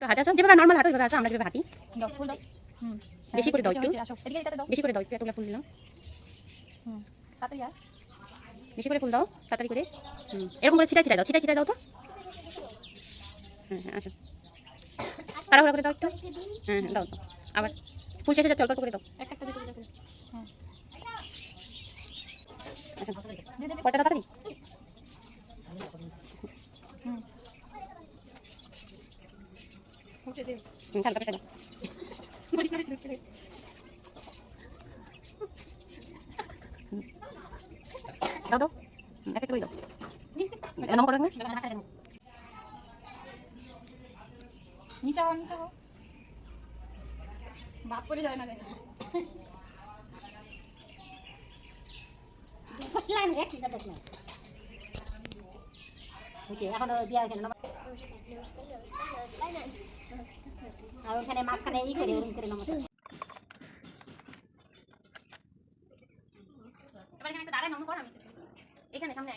তো হাতে আসো, যেভাবে নর্মাল হাঁটো ওইভাবে আসো, আমরা যেভাবে হাঁটি। দাও ফুল দাও। হুম বেশি করে দাও একটু, আসো এদিকে এটাতে দাও। বেশি করে দাও একটু, এতগুলো ফুল দিলাম। হুম তাড়াতাড়ি আর বেশি করে ফুল দাও, তাড়াতাড়ি করে। এরকম করে ছিটাই ছিটাই দাও, ছিটাই ছিটাই দাও তো। হ্যাঁ হ্যাঁ আসো, তাড়াহুড়া করে দাও একটু। হ্যাঁ হ্যাঁ দাও দাও, আবার ফুল শেষ হয়ে যাচ্ছে, অল্প অল্প করে দাও। একটা একটা দিতে দিতে। হ্যাঁ আসো, দে দে। কয়টা তাড়াতাড়ি। হুম ওকে দে। চালটা পেটে দাও। দাও দাও, এক এক করে দাও। এরকম করে না, নিচে হও নিচে হও। বাদ পড়ে যায় না রে। এখনো দেওয়া হয়েছে না, আর ওখানে মাঝখানে ই করে ওরকম করে নামাতে হবে। এবার এখানে একটা দাঁড়ায় নম কর, আমি এখানে সামনে